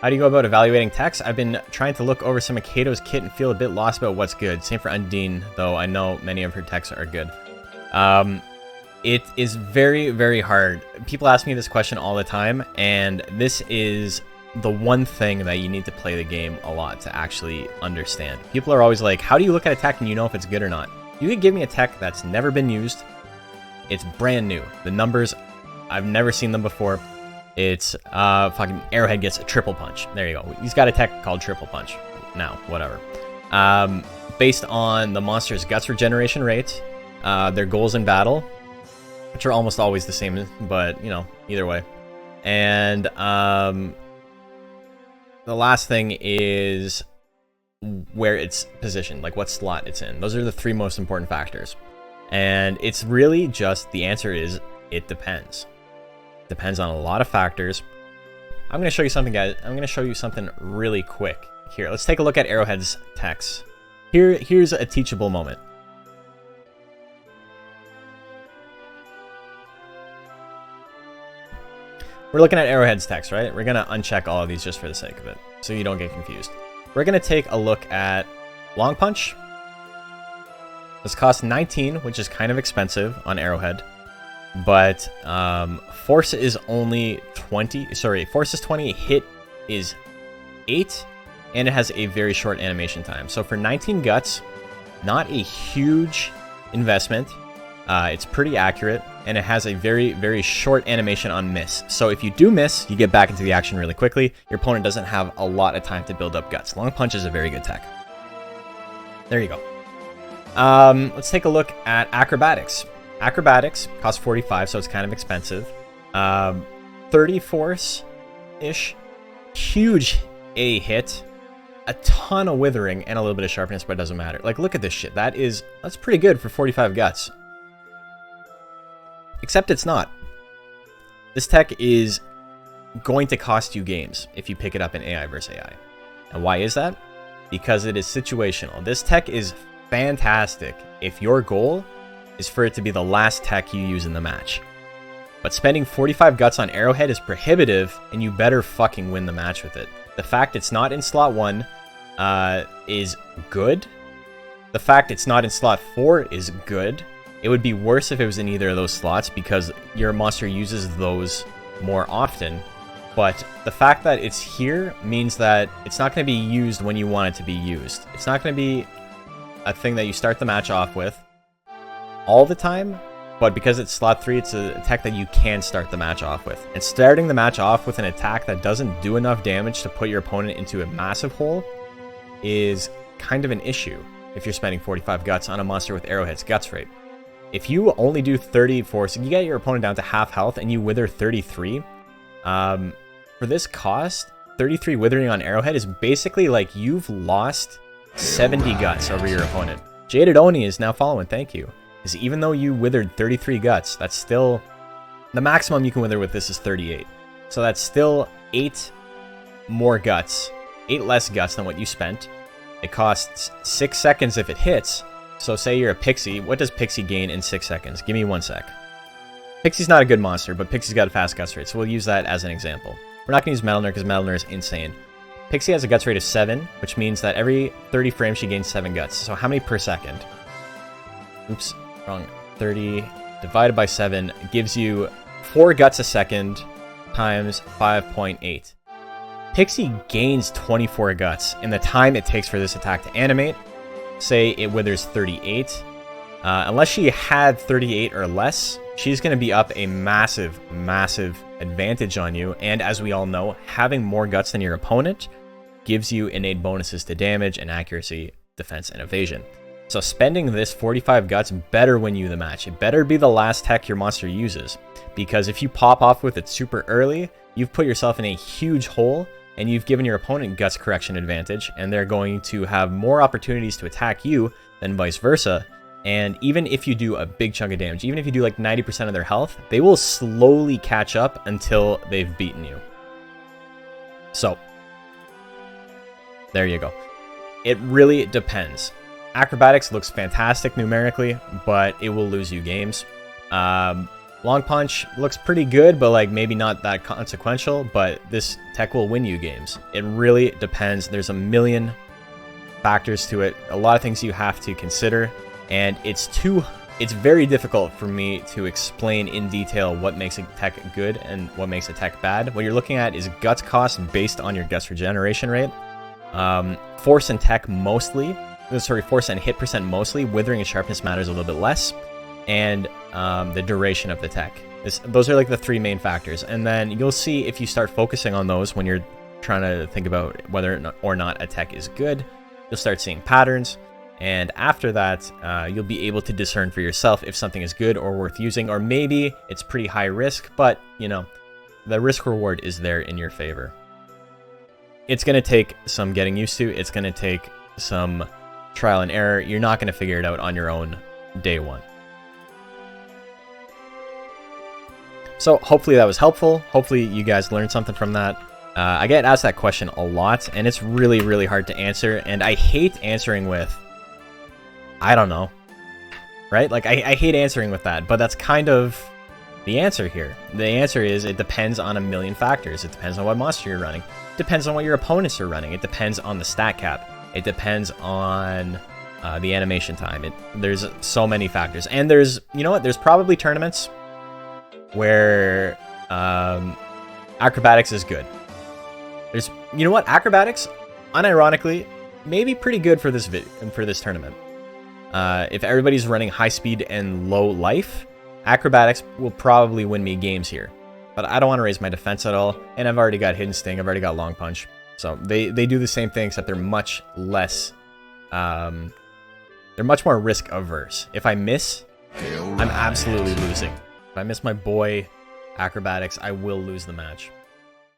How do you go about evaluating techs? I've been trying to look over some of Kato's kit and feel a bit lost about what's good. Same for Undine, though I know many of her techs are good. It is very, very hard. People ask me this question all the time, and this is the one thing that you need to play the game a lot to actually understand. People are always like, how do you look at a tech and you know if it's good or not? You could give me a tech that's never been used. It's brand new. The numbers, I've never seen them before. It's fucking Arrowhead gets a triple punch. There you go. He's got a tech called triple punch. Now, whatever. Based on the monster's guts regeneration rate, their goals in battle, which are almost always the same, but, you know, either way. And the last thing is where it's positioned, like what slot it's in. Those are the three most important factors. And it's really just, the answer is, it depends. Depends on a lot of factors. I'm going to show you something, guys. I'm going to show you something really quick. Here, let's take a look at Arrowhead's techs. Here's a teachable moment. We're looking at Arrowhead's text, right? We're going to uncheck all of these just for the sake of it, so you don't get confused. We're going to take a look at Long Punch. This costs 19, which is kind of expensive on Arrowhead. But Force is only 20. Sorry, Force is 20, Hit is 8, and it has a very short animation time. So for 19 guts, not a huge investment. It's pretty accurate, and it has a very, very short animation on miss. So if you do miss, you get back into the action really quickly. Your opponent doesn't have a lot of time to build up guts. Long Punch is a very good tech. There you go. Let's take a look at Acrobatics. Acrobatics costs 45, so it's kind of expensive. 30 force-ish. Huge A hit. A ton of withering and a little bit of sharpness, but it doesn't matter. Like, look at this shit. That's pretty good for 45 guts. Except it's not. This tech is going to cost you games if you pick it up in AI versus AI. And why is that? Because it is situational. This tech is fantastic if your goal is for it to be the last tech you use in the match. But spending 45 guts on Arrowhead is prohibitive, and you better fucking win the match with it. The fact it's not in slot 1 is good. The fact it's not in slot 4 is good. It would be worse if it was in either of those slots because your monster uses those more often. But the fact that it's here means that it's not going to be used when you want it to be used. It's not going to be a thing that you start the match off with all the time, but because it's slot 3, it's a attack that you can start the match off with. And starting the match off with an attack that doesn't do enough damage to put your opponent into a massive hole is kind of an issue if you're spending 45 guts on a monster with Arrowhead's guts rate. If you only do 30 force, you get your opponent down to half health and you wither 33, for this cost, 33 withering on Arrowhead is basically like you've lost 70 guts over your opponent. Jaded Oni is now following, thank you. Because even though you withered 33 guts, that's still... the maximum you can wither with this is 38. So that's still 8 more guts. 8 less guts than what you spent. It costs 6 seconds if it hits. So say you're a Pixie, what does Pixie gain in 6 seconds? Give me 1 sec. Pixie's not a good monster, but Pixie's got a fast guts rate, so we'll use that as an example. We're not going to use Metalner because Metalner is insane. Pixie has a guts rate of 7, which means that every 30 frames she gains 7 guts. So how many per second? Oops, wrong. 30 divided by 7 gives you 4 guts a second times 5.8. Pixie gains 24 guts in the time it takes for this attack to animate. Say it withers 38. Unless she had 38 or less, she's going to be up a massive, massive advantage on you. And as we all know, having more guts than your opponent gives you innate bonuses to damage and accuracy, defense, and evasion. So spending this 45 guts better win you the match. It better be the last tech your monster uses. Because if you pop off with it super early, you've put yourself in a huge hole and you've given your opponent guts correction advantage, and they're going to have more opportunities to attack you than vice versa. And even if you do a big chunk of damage, even if you do like 90% of their health, they will slowly catch up until they've beaten you. So, there you go. It really depends. Acrobatics looks fantastic numerically, but it will lose you games. Long Punch looks pretty good, but like maybe not that consequential, but this tech will win you games. It really depends. There's a million factors to it, a lot of things you have to consider, and it's very difficult for me to explain in detail what makes a tech good and what makes a tech bad. What you're looking at is guts cost based on your guts regeneration rate, force and tech mostly, force and hit percent mostly, withering and sharpness matters a little bit less, and the duration of the tech. Those are like the three main factors, and then you'll see if you start focusing on those when you're trying to think about whether or not a tech is good, you'll start seeing patterns, and after that, you'll be able to discern for yourself if something is good or worth using, or maybe it's pretty high risk, but, you know, the risk reward is there in your favor. It's going to take some getting used to. It's going to take some trial and error. You're not going to figure it out on your own day one. So hopefully that was helpful. Hopefully you guys learned something from that. I get asked that question a lot, and it's really, really hard to answer, and I hate answering with, I don't know, right? Like, I hate answering with that, but that's kind of the answer here. The answer is it depends on a million factors. It depends on what monster you're running. It depends on what your opponents are running. It depends on the stat cap. It depends on the animation time. There's so many factors, and there's, you know what, there's probably tournaments where acrobatics is good. You know what, acrobatics, unironically, may be pretty good for this tournament. If everybody's running high speed and low life, acrobatics will probably win me games here. But I don't want to raise my defense at all, and I've already got hidden sting, I've already got long punch. So they do the same thing, except they're much less, they're much more risk averse. If I miss, I'm absolutely losing. If I miss my boy acrobatics, I will lose the match.